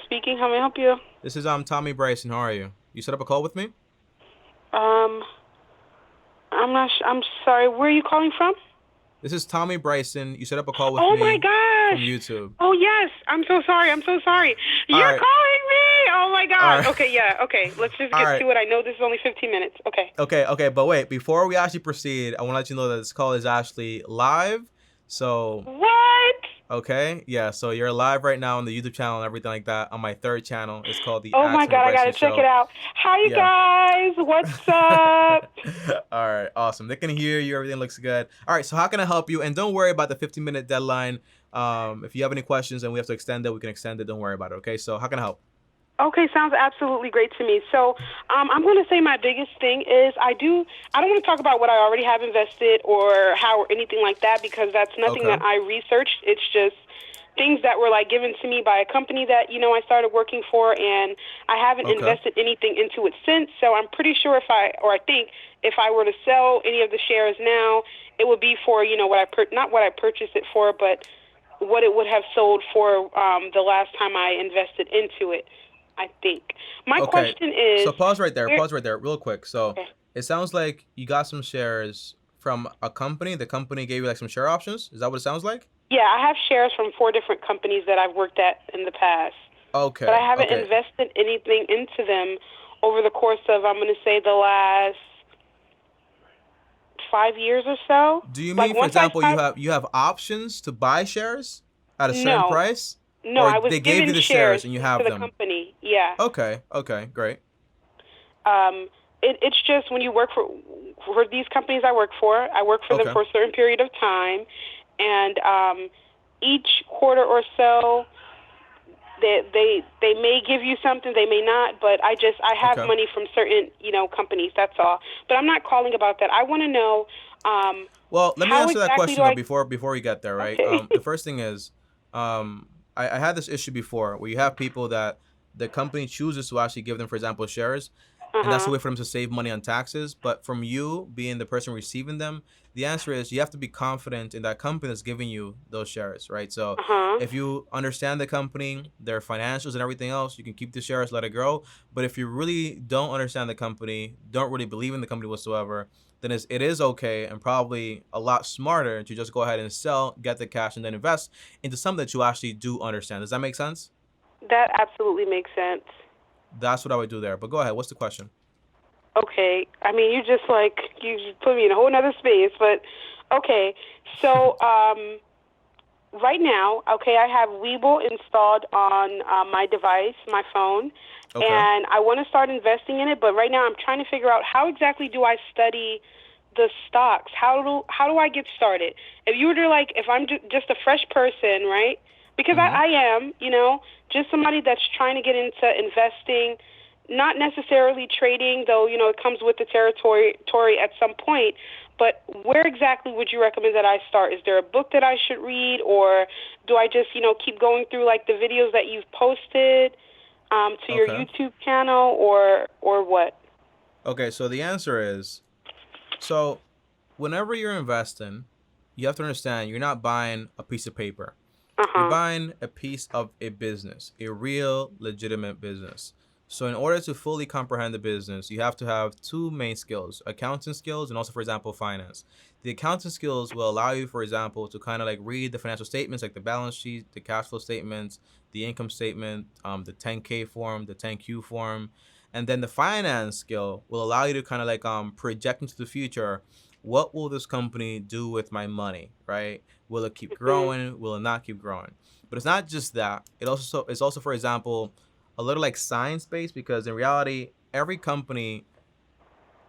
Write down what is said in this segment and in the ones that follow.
Speaking. How may I help you? This is Tommy Bryson. How are you? You set up a call with me? Um, I'm not. I'm sorry. Where are you calling from? This is Tommy Bryson. You set up a call with Oh my me from gosh. YouTube. Oh yes. I'm so sorry. I'm so sorry. All You're right. calling me. Oh my All God. right. Okay. Yeah. Okay. Let's just All get right. to it. I know this is only 15 minutes. Okay. Okay. But wait, before we actually proceed, I want to let you know that this call is actually live. So, What? okay. Yeah. So you're live right now on the YouTube channel and everything like that on my third channel. It's called The Oh my Accent with God. I Bryson gotta check it Show. out. Hi you Yeah. guys. What's up? All right, awesome. They can hear you. Everything looks good. All right, so how can I help you? And don't worry about the 15-minute deadline. If you have any questions and we have to extend it, we can extend it. Don't worry about it. Okay, so how can I help? Okay, sounds absolutely great to me. So, I'm going to say my biggest thing is I don't want to talk about what I already have invested or how or anything like that because that's nothing Okay. that I researched. It's just things that were like given to me by a company that, I started working for, and I haven't Okay. invested anything into it since. So I'm pretty sure I think if I were to sell any of the shares now, it would be for, not what I purchased it for, but what it would have sold for the last time I invested into it, I think. My Okay. question is, So pause right there. where, Pause right there, real quick. So okay. it sounds like you got some shares from a company. The company gave you like some share options. Is that what it sounds like? Yeah, I have shares from 4 different companies that I've worked at in the past, but I Okay. haven't Okay. invested anything into them over the course of, I'm going to say, the last 5 years or so. Do you Like mean, for once I example, you start, have options to buy shares at a certain no, price, no, or I was they gave you given the shares shares and you into have the them? company. Yeah. Okay. Okay. Great. Um, it's just when you work for these companies I work for them Okay. for a certain period of time, and each quarter or so, they may give you something, they may not, but I have Okay. money from certain companies. That's all. But I'm not calling about that. I want to know Well, let me how answer that exactly do question though I? before we get there, right? Okay. The first thing is, I had this issue before where you have people that the company chooses to actually give them, for example, shares, Uh and that's a huh. way for them to save money on taxes. But from you being the person receiving them, the answer is you have to be confident in that company that's giving you those shares, right? So Uh huh. if you understand the company, their financials and everything else, you can keep the shares, let it grow. But if you really don't understand the company, don't really believe in the company whatsoever, then it is okay and probably a lot smarter to just go ahead and sell, get the cash, and then invest into something that you actually do understand. Does that make sense? That absolutely makes sense. That's what I would do there. But go ahead. What's the question? Okay. I mean, you just put me in a whole other space, but okay. So, right now, okay, I have Webull installed on my device, my phone, Okay. and I want to start investing in it. But right now, I'm trying to figure out how exactly do I study the stocks? How do I get started? If you were to if I'm just a fresh person, right? Because Mm-hmm. I am, just somebody that's trying to get into investing, not necessarily trading, though, it comes with the territory at some point. But where exactly would you recommend that I start? Is there a book that I should read, or do I just, keep going through like the videos that you've posted to your Okay. YouTube channel, or what? Okay. So the answer is, so whenever you're investing, you have to understand you're not buying a piece of paper. Uh You're huh. buying a piece of a business, a real legitimate business. So in order to fully comprehend the business, you have to have two main skills: accounting skills and also, for example, finance. The accounting skills will allow you, for example, to kind of like read the financial statements, like the balance sheet, the cash flow statements, the income statement, the 10K form, the 10Q form. And then the finance skill will allow you to kind of like project into the future. What will this company do with my money, right? Will it keep Mhm. growing? Will it not keep growing? But it's not just that. It's also, for example, a little like science based, because in reality, every company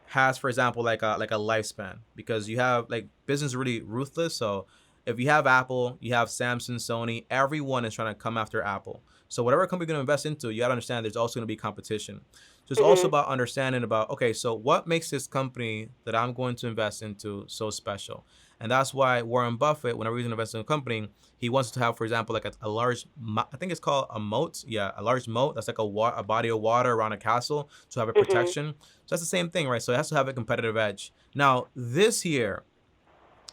has, for example, like a lifespan, because you have like business really ruthless. So if you have Apple, you have Samsung, Sony, everyone is trying to come after Apple. So whatever company you're going to invest into, you got to understand there's also going to be competition. So it's also Mhm. about understanding about, okay, so what makes this company that I'm going to invest into so special? And that's why Warren Buffett, whenever he's investing in a company, he wants to have, for example, like a large, I think it's called a moat. Yeah, a large moat. That's like a body of water around a castle to have a Mhm. protection. So that's the same thing, right? So it has to have a competitive edge. Now, this here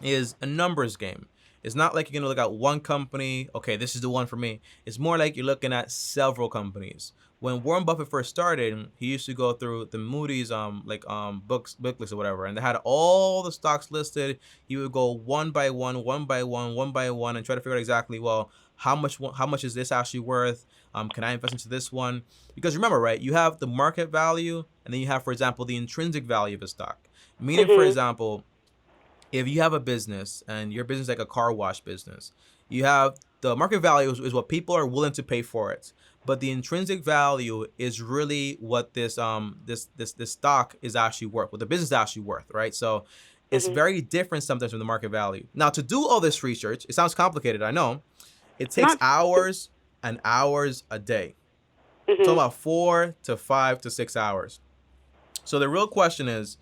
is a numbers game. It's not like you're going to look at one company, okay, this is the one for me. It's more like you're looking at several companies. When Warren Buffett first started, he used to go through the Moody's book list or whatever, and they had all the stocks listed. He would go one by one, one by one, one by one, and try to figure out exactly, well, how much is this actually worth? Can I invest into this one? Because remember, right, you have the market value, and then you have, for example, the intrinsic value of a stock. Meaning, for example, if you have a business and your business is like a car wash business, you have the market value is what people are willing to pay for it, but the intrinsic value is really what this stock is actually worth, what the business is actually worth, right? So it's very different sometimes from the market value. Now, to do all this research, it sounds complicated, I know. It takes hours and hours a day. So about 4 to 5 to 6 hours. So the real question is,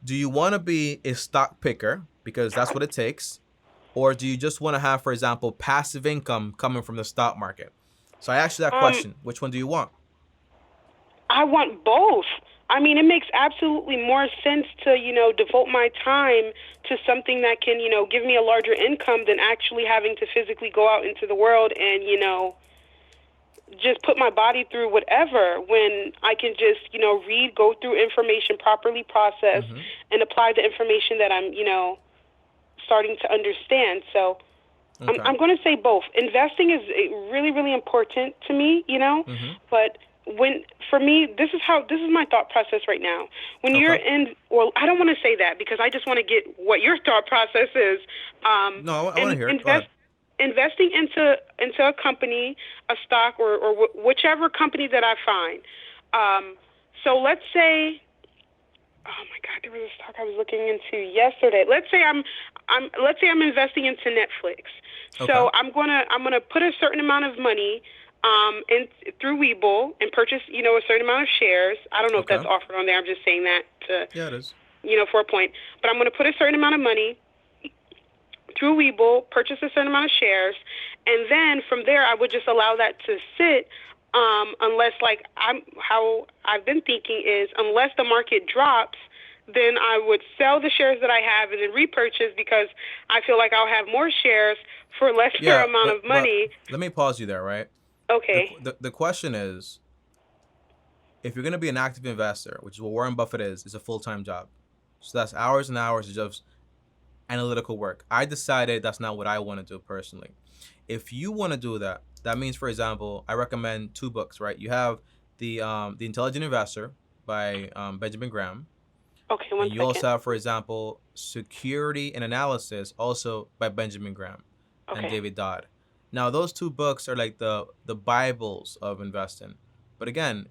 do you want to be a stock picker, because that's what it takes, or do you just want to have, for example, passive income coming from the stock market? So I asked you that question. Which one do you want? I want both. I mean, it makes absolutely more sense to, devote my time to something that can, give me a larger income than actually having to physically go out into the world and, just put my body through whatever, when I can just, read, go through information, properly process, and apply the information that I'm, starting to understand. So okay. I'm going to say both. Investing is really, really important to me, but for me, this is my thought process right now. When you're in, well, I don't want to say that because I just want to get what your thought process is. No, I want to hear it. Investing into a company, a stock, or whichever company that I find. So let's say, oh my God, there was a stock I was looking into yesterday. Let's say I'm investing into Netflix. Okay. So I'm gonna put a certain amount of money through Webull and purchase a certain amount of shares. I don't know if that's offered on there. I'm just saying that it is. For a point. But I'm gonna put a certain amount of money through Webull, purchase a certain amount of shares, and then from there I would just allow that to sit, unless, like, how I've been thinking is, unless the market drops, then I would sell the shares that I have and then repurchase, because I feel like I'll have more shares for lesser amount of money. Let me pause you there, right? Okay. The question is, if you're going to be an active investor, which is what Warren Buffett is, it's a full-time job. So that's hours and hours of just analytical work. I decided that's not what I want to do personally. If you want to do that, that means, for example, I recommend 2 books, right? You have the Intelligent Investor by Benjamin Graham. Okay, and you also have, for example, Security and Analysis, also by Benjamin Graham and David Dodd. Now, those 2 books are like the Bibles of investing. But again,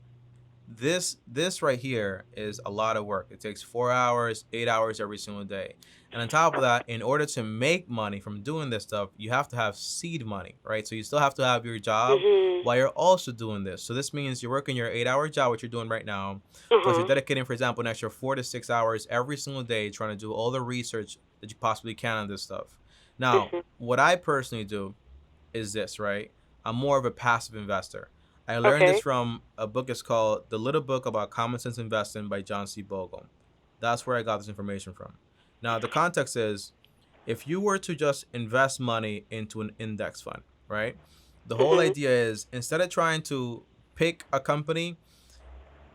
this right here is a lot of work. It takes 4 hours, 8 hours every single day. And on top of that, in order to make money from doing this stuff, you have to have seed money, right? So you still have to have your job while you're also doing this. So this means you're working your 8-hour job, which you're doing right now, plus you're dedicating, for example, an extra 4 to 6 hours every single day trying to do all the research that you possibly can on this stuff. Now, what I personally do is this, right? I'm more of a passive investor. I learned this from a book. It's called The Little Book About Common Sense Investing by John C. Bogle. That's where I got this information from. Now, the context is, if you were to just invest money into an index fund, right? The whole idea is, instead of trying to pick a company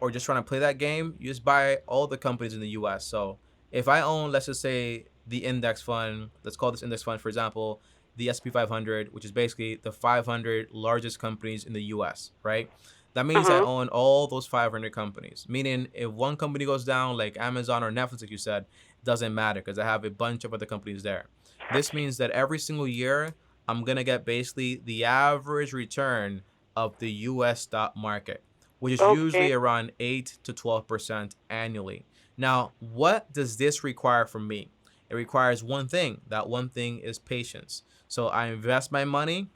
or just trying to play that game, you just buy all the companies in the U.S. So if I own, let's just say, the index fund, let's call this index fund, for example, the S&P 500, which is basically the 500 largest companies in the U.S., right? That means I own all those 500 companies, meaning if one company goes down, like Amazon or Netflix, like you said, doesn't matter because I have a bunch of other companies there. This means that every single year, I'm going to get basically the average return of the U.S. stock market, which is usually around 8 to 12% annually. Now, what does this require from me? It requires one thing. That one thing is patience. So I invest my money,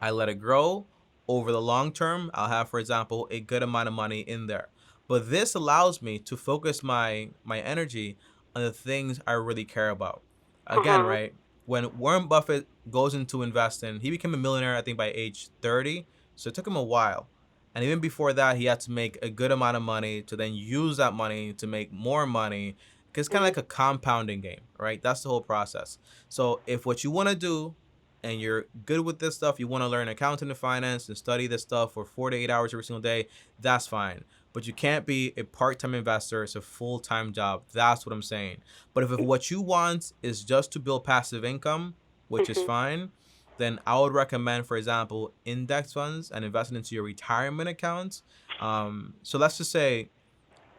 I let it grow. Over the long term, I'll have, for example, a good amount of money in there. But this allows me to focus my energy on the things I really care about. Again, right, when Warren Buffett goes into investing, he became a millionaire, I think, by age 30. So it took him a while. And even before that, he had to make a good amount of money to then use that money to make more money, It's kind of like a compounding game, right? That's the whole process. So if what you want to do and you're good with this stuff, you want to learn accounting and finance and study this stuff for 4 to 8 hours every single day, that's fine. But you can't be a part-time investor. It's a full-time job. That's what I'm saying. But if what you want is just to build passive income, which is fine, then I would recommend, for example, index funds and investing into your retirement accounts. So let's just say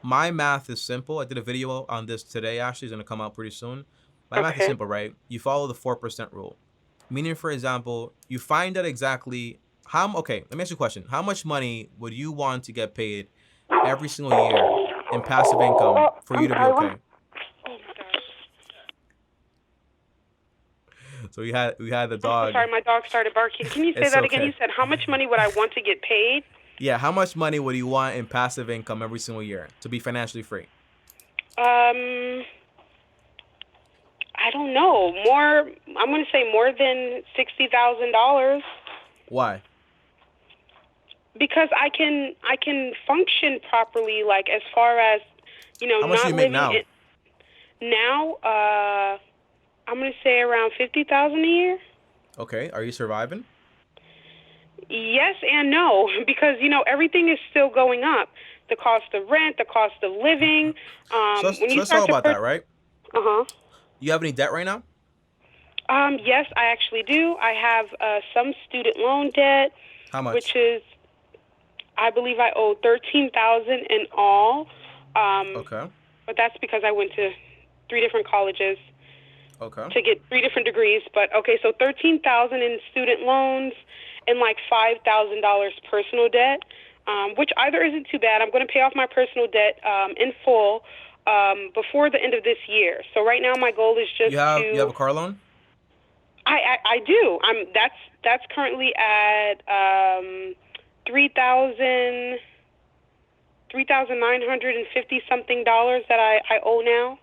my math is simple. I did a video on this today. Actually, it's going to come out pretty soon. My math is Okay. simple, right? You follow the 4% rule. Meaning, for example, you find out exactly how, okay, let me ask you a question. How much money would you want to get paid every single year in passive income for you to be okay? Oh my gosh. So we had the I'm so dog. sorry, my dog started barking. Can you say It's that again? okay. You said how much money would I want to get paid? Yeah, how much money would you want in passive income every single year to be financially free? I don't know. More. I'm going to say more than $60,000 Why? because I can function properly. Like as far as How much do not you make living now? now. I'm going to say around $50,000 a year. Okay, are you surviving? Yes and no, because everything is still going up. The cost of rent, the cost of living. So When you let's talk start to about that, right? Uh-huh. You have any debt right now? Yes, I actually do. I have some student loan debt, How much? which is, I believe, I owe $13,000 in all. Okay. But that's because I went to 3 different colleges Okay. to get 3 different degrees. But okay, so $13,000 in student loans and like $5,000 personal debt, which either isn't too bad. I'm going to pay off my personal debt in full before the end of this year. So right now my goal is just You have a car loan? I do. That's currently at $3,950 something that I owe now.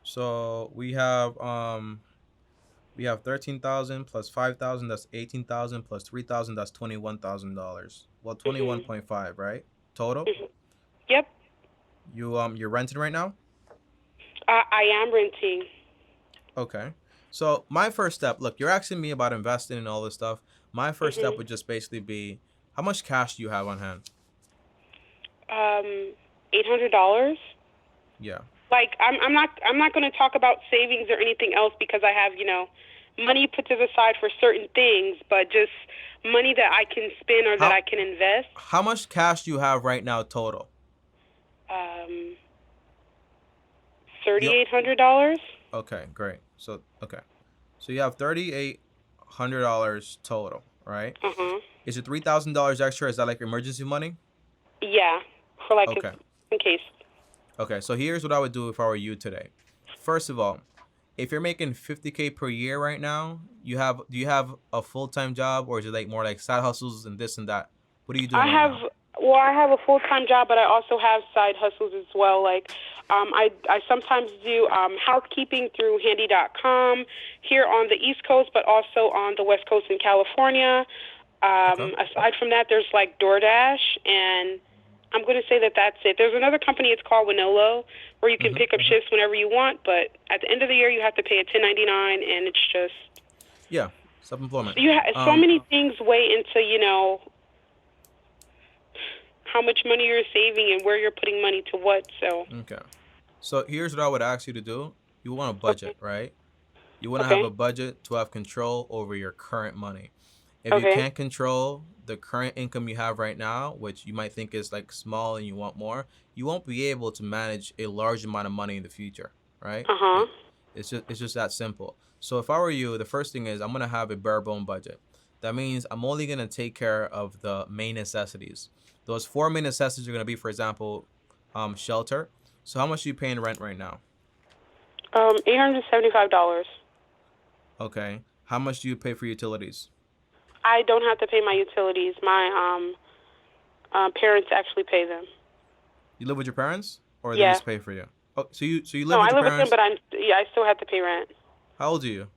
So we have 13,000 plus 5,000, that's 18,000 plus 3,000, that's $21,000. Well, 21.5, right? Total? Yep. You're renting right now? I am renting. Okay. So my first step, look, you're asking me about investing and all this stuff. My first step would just basically be, how much cash do you have on hand? $800. Yeah. Like I'm not going to talk about savings or anything else because I have money put to the side for certain things, but just money that I can spend or that I can invest. How much cash do you have right now total? $3,800. Okay, great. So you have $3,800 total, right? Is it $3,000 extra? Is that like emergency money? Yeah, for like Okay. in case. Okay, so here's what I would do if I were you today. First of all, if you're making $50K per year right now, do you have a full-time job, or is it like more like side hustles and this and that? What are you doing right now? I have a full-time job, but I also have side hustles as well. Like, I sometimes do housekeeping through handy.com here on the East Coast, but also on the West Coast in California. Okay. Aside from that, there's like DoorDash, and I'm going to say that that's it. There's another company, it's called Winolo, where you can pick up shifts whenever you want, but at the end of the year, you have to pay a 1099, and it's just... Yeah, self-employment. So many things weigh into, how much money you're saving and where you're putting money to what, so... Okay. So here's what I would ask you to do. You want a budget, right? You want to Okay. have a budget to have control over your current money. If you Okay. can't control the current income you have right now, which you might think is like small and you want more, you won't be able to manage a large amount of money in the future, right? It's just that simple. So if I were you, the first thing is I'm going to have a bare bone budget. That means I'm only going to take care of the main necessities. Those 4 main necessities are going to be, for example, shelter. So how much are you paying rent right now? $875. Okay. How much do you pay for utilities? I don't have to pay my utilities. My parents actually pay them. You live with your parents, or they Yeah. just pay for you? Oh, so you live No, with I your live parents? with them, but I still have to pay rent. How old are you?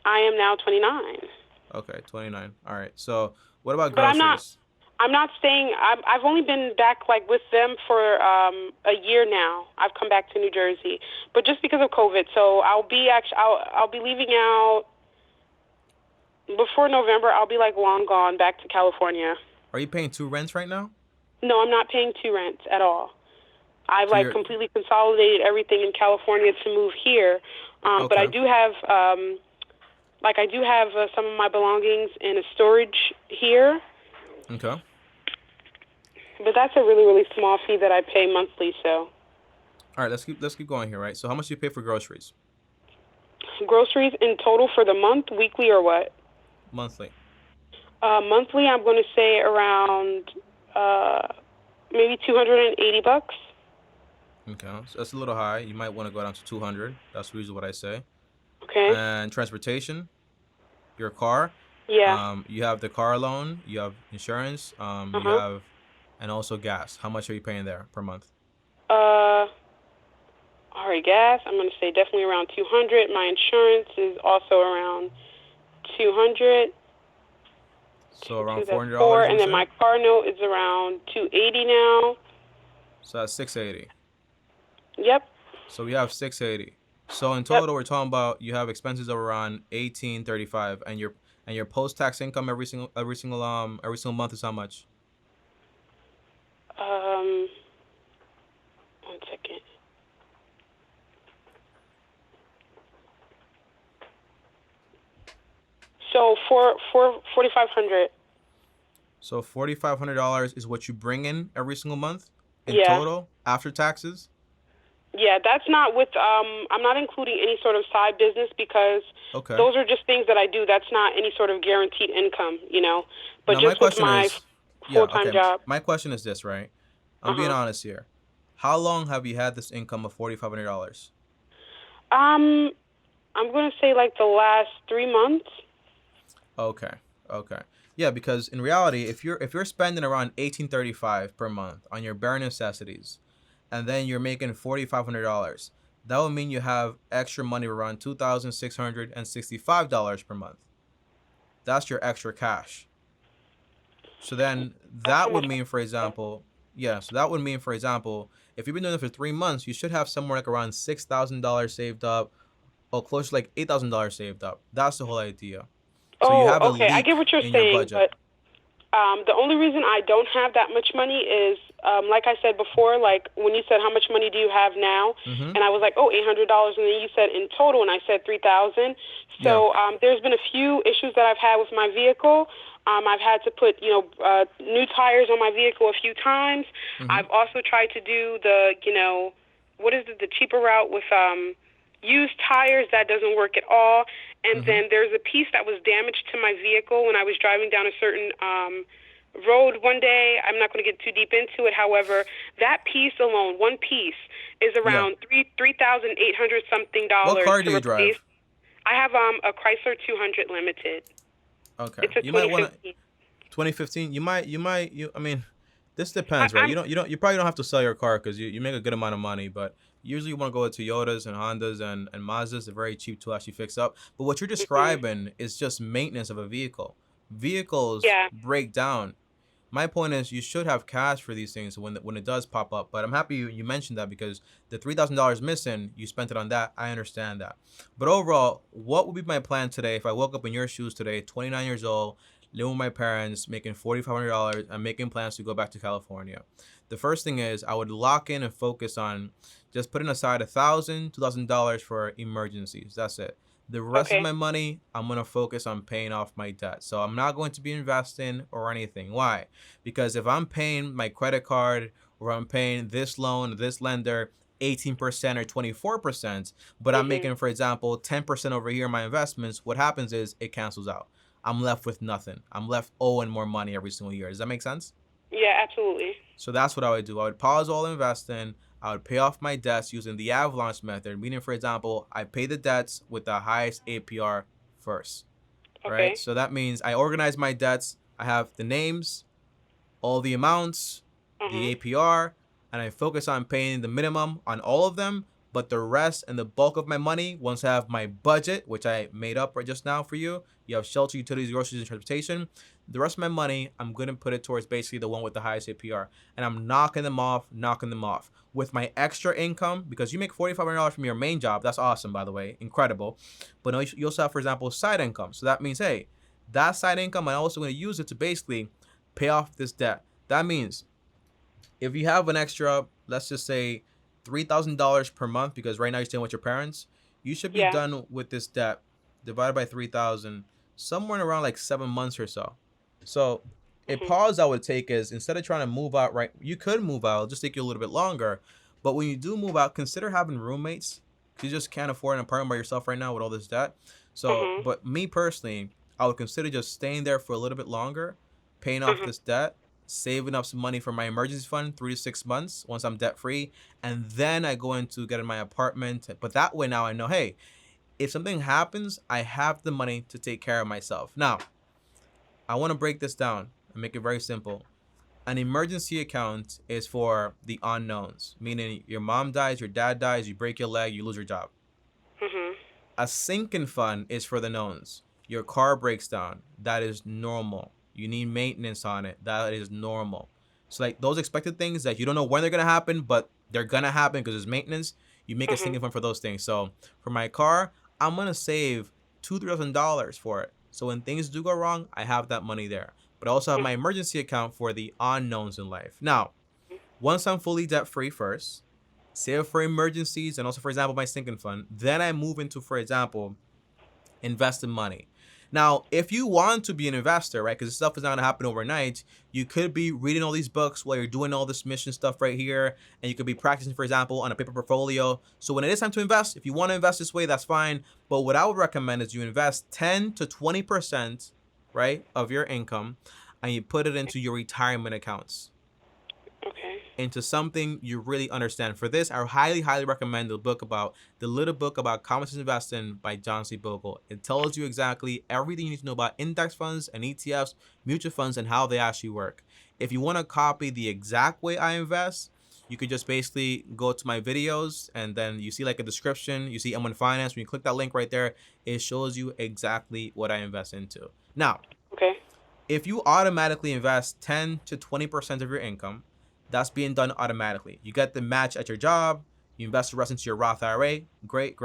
I am now 29. Okay, 29. All right. So what about But groceries? I'm not staying. I've only been back like with them for a year now. I've come back to New Jersey, but just because of COVID. So I'll be leaving out before November. I'll be like long gone back to California. Are you paying 2 rents right now? No, I'm not paying 2 rents at all. I've So like you're completely consolidated everything in California to move here. But I okay. do have some of my belongings in a storage here. Okay. But that's a really, really small fee that I pay monthly. So All right, let's keep going here, right? So how much do you pay for groceries groceries in total for the month, weekly or what? monthly? Monthly, I'm going to say around maybe $280. Okay, so that's a little high. You might want to go down to 200. That's usually what I say. Okay. And transportation, your car. Yeah. You have the car loan. You have insurance. You Uh-huh. have, and also gas. How much are you paying there per month? All right, gas, I'm going to say definitely around 200. My insurance is also around 200. So around That's $400, 4, you and would then say. my car note is around 280 now. So that's 680. Yep. So we have 680. So in Yep. total, we're talking about you have expenses of around 1835, and your post-tax income every single month is how much? One second. So for 4,500. So $4,500 is what you bring in every single month in Yeah. total after taxes. Yeah, that's not with I'm not including any sort of side business because Okay. those are just things that I do. That's not any sort of guaranteed income, but Now my just with question my is, yeah, full-time okay. job. My question is this, right? I'm being Uh-huh. honest here. How long have you had this income of $4,500? I'm going to say like the last 3 months. Okay. Okay. Yeah, because in reality, if you're spending around 1835 per month on your bare necessities, and then you're making $4,500, that would mean you have extra money around $2,665 per month. That's your extra cash. So then That's how that would much mean, for example, yeah. So that would mean, for example, if you've been doing it for 3 months, you should have somewhere like around $6,000 saved up, or close to like $8,000 saved up. That's the whole idea. So you Oh, have a okay. I leak get what you're in your saying, budget. but the only reason I don't have that much money is, like I said before, like when you said how much money do you have now, Mm-hmm. and I was like, oh, $800, and then you said in total, and I said 3,000. Yeah. So there's been a few issues that I've had with my vehicle. I've had to put, new tires on my vehicle a few times. Mm-hmm. I've also tried to do the, what is it, the cheaper route with used tires. That doesn't work at all. And Mm-hmm. then there's a piece that was damaged to my vehicle when I was driving down a certain road one day. I'm not going to get too deep into it. However, that piece alone, one piece, is Yeah. around $3,800 something What dollars car do to you replace. drive? I have a Chrysler 200 Limited. Okay. It's a You might want to 2015. 2015. I mean, this depends, right? I'm You probably don't have to sell your car because you make a good amount of money, but usually you want to go with Toyotas and Hondas and Mazdas. They're very cheap to actually fix up. But what you're describing is just maintenance of a vehicle. Vehicles yeah. break down. My point is you should have cash for these things when it does pop up. But I'm happy you mentioned that because the $3,000 missing, you spent it on that. I understand that. But overall, what would be my plan today if I woke up in your shoes today, 29 years old, living with my parents, making $4,500, and making plans to go back to California? The first thing is I would lock in and focus on just putting aside $1,000, $2,000 for emergencies. That's it. The rest of Okay. my money, I'm going to focus on paying off my debt. So I'm not going to be investing or anything. Why? Because if I'm paying my credit card or I'm paying this loan, this lender 18% or 24%, but I'm making, for example, 10% over here in my investments, what happens is it cancels out. I'm left with nothing. I'm left owing more money every single year. Does that make sense? Yeah, absolutely. So that's what I would do. I would pause all investing. I would pay off my debts using the avalanche method, meaning, for example, I pay the debts with the highest APR first, right? Okay. So that means I organize my debts. I have the names, all the amounts, the Uh-huh. APR, and I focus on paying the minimum on all of them But the rest and the bulk of my money, once I have my budget, which I made up right just now for you, you have shelter, utilities, groceries, and transportation. The rest of my money, I'm going to put it towards basically the one with the highest APR. And I'm knocking them off. With my extra income, because you make $4,500 from your main job. That's awesome, by the way. Incredible. But you also have, for example, side income. So that means, hey, that side income, I'm also going to use it to basically pay off this debt. That means if you have an extra, let's just say $3,000 per month, because right now you're staying with your parents, you should be done with this debt divided by 3,000 somewhere in around like 7 months or so. So a pause I would take is, instead of trying to move out, right, you could move out, it'll just take you a little bit longer. But when you do move out, consider having roommates. You just can't afford an apartment by yourself right now with all this debt. So, but me personally, I would consider just staying there for a little bit longer, paying off this debt, saving up some money for my emergency fund, 3 to 6 months once I'm debt free, and then I go into getting my apartment. But that way now I know, hey, if something happens, I have the money to take care of myself. Now, I want to break this down and make it very simple. An emergency account is for the unknowns, meaning your mom dies, your dad dies, you break your leg, you lose your job. A sinking fund is for the knowns. Your car breaks down. That is normal. You need maintenance on it. That is normal. So like those expected things that you don't know when they're going to happen, but they're going to happen because there's maintenance, you make a sinking fund for those things. So for my car, I'm going to save $2,000-$3,000 for it. So when things do go wrong, I have that money there. But I also have my emergency account for the unknowns in life. Now, once I'm fully debt free first, save for emergencies, and also, for example, my sinking fund, then I move into, for example, investing money. Now, if you want to be an investor, right, because this stuff is not going to happen overnight, you could be reading all these books while you're doing all this mission stuff right here, and you could be practicing, for example, on a paper portfolio. So when it is time to invest, if you want to invest this way, that's fine. But what I would recommend is you invest 10 to 20%, right, of your income, and you put it into your retirement accounts. Into something you really understand. For this, I highly recommend the little book about common sense investing by John C. Bogle. It tells you exactly everything you need to know about index funds and ETFs, mutual funds, and how they actually work. If you want to copy the exact way I invest, you could just basically go to my videos, and then you see like a description, you see M1 Finance. When you click that link right there, it shows you exactly what I invest into. Now, if you automatically invest 10 to 20% of your income, that's being done automatically. You get the match at your job, you invest the rest into your Roth IRA. Great.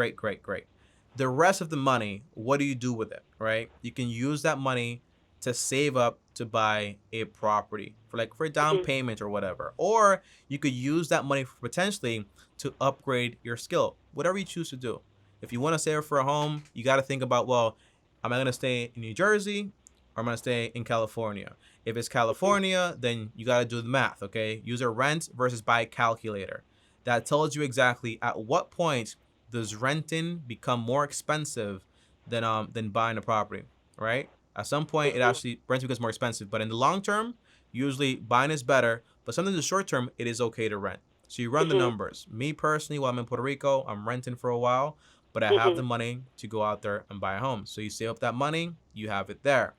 The rest of the money, what do you do with it, right? You can use that money to save up to buy a property for a down payment or whatever. Or you could use that money potentially to upgrade your skill, whatever you choose to do. If you want to save for a home, you got to think about, well, am I going to stay in New Jersey or am I going to stay in California? If it's California, then you got to do the math, okay? Use a rent versus buy calculator. That tells you exactly at what point does renting become more expensive than buying a property, right? At some point, it actually renting becomes more expensive. But in the long term, usually buying is better. But sometimes in the short term, it is okay to rent. So you run the numbers. Me personally, while I'm in Puerto Rico, I'm renting for a while, but I have the money to go out there and buy a home. So you save up that money, you have it there.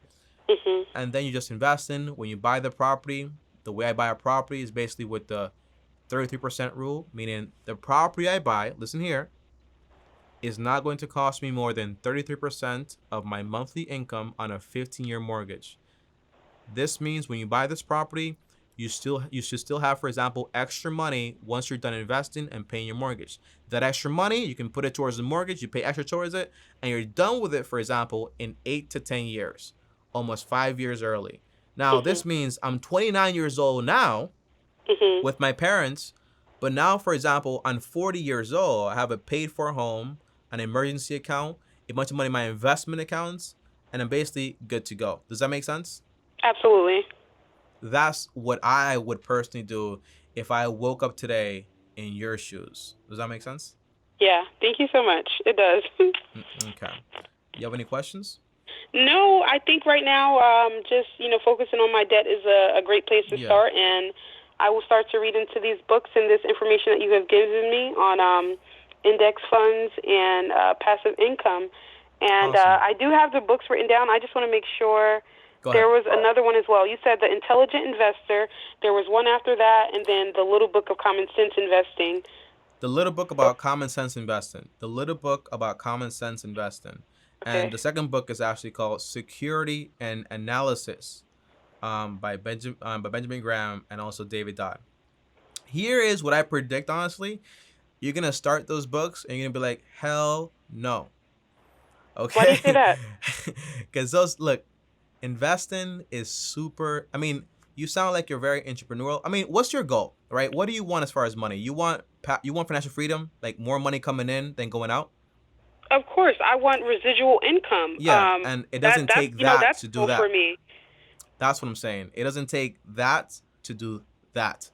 And then you just invest in. When you buy the property, the way I buy a property is basically with the 33% rule, meaning the property I buy, listen here, is not going to cost me more than 33% of my monthly income on a 15-year mortgage. This means when you buy this property, you should still have, for example, extra money once you're done investing and paying your mortgage. That extra money, you can put it towards the mortgage, you pay extra towards it, and you're done with it, for example, in 8 to 10 years. Almost 5 years early. Now, this means I'm 29 years old now with my parents, but now, for example, I'm 40 years old. I have a paid for home, an emergency account, a bunch of money in my investment accounts, and I'm basically good to go. Does that make sense? Absolutely. That's what I would personally do if I woke up today in your shoes. Does that make sense? Yeah. Thank you so much. It does. Okay. You have any questions? No, I think right now, just focusing on my debt is a great place to start, and I will start to read into these books and this information that you have given me on index funds and passive income. And I do have the books written down. I just want to make sure. There was another one as well. You said The Intelligent Investor. There was one after that, and then The Little Book of Common Sense Investing. The Little Book About Common Sense Investing. The Little Book About Common Sense Investing. And Okay. the second book is actually called Security and Analysis, by Benjamin Graham and also David Dodd. Here is what I predict, honestly. You're going to start those books and you're going to be like, hell no. Why do you say Okay? that? Because look, investing is super. I mean, you sound like you're very entrepreneurial. I mean, what's your goal, right? What do you want as far as money? You want financial freedom, like more money coming in than going out? Of course, I want residual income. Yeah, and it doesn't That's take that that's to do cool for that. me. That's what I'm saying. It doesn't take that to do that.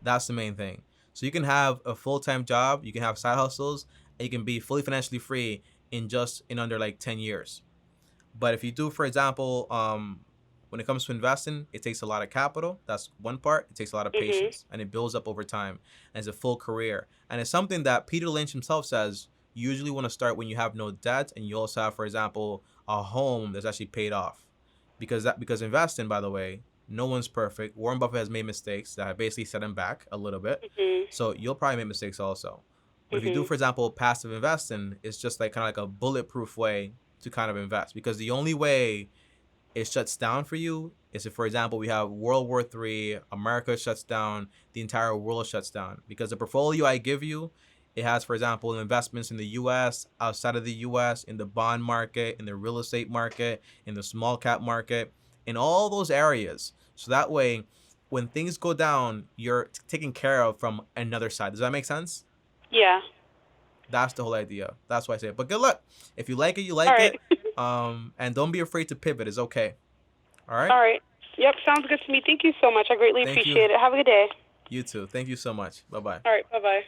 That's the main thing. So you can have a full-time job, you can have side hustles, and you can be fully financially free in under like 10 years. But if you do, for example, when it comes to investing, it takes a lot of capital. That's one part. It takes a lot of Mhm. patience, and it builds up over time. And it's a full career. And it's something that Peter Lynch himself says you usually want to start when you have no debt, and you also have, for example, a home that's actually paid off. Because investing, by the way, no one's perfect. Warren Buffett has made mistakes that have basically set him back a little bit. Mhm. So you'll probably make mistakes also. But if you do, Mhm. for example, passive investing, it's just like kind of like a bulletproof way to kind of invest, because the only way it shuts down for you is if, for example, we have World War III, America shuts down, the entire world shuts down. Because the portfolio I give you, it has, for example, investments in the US, outside of the US, in the bond market, in the real estate market, in the small cap market, in all those areas. So that way, when things go down, you're taken care of from another side. Does that make sense? Yeah. That's the whole idea. That's why I say it. But good luck. If you like it, you All like right. it. And don't be afraid to pivot. It's okay. All right. All right. Yep, sounds good to me. Thank you so much. I greatly Thank you. appreciate it. Have a good day. You too. Thank you so much. Bye bye. All right. Bye-bye.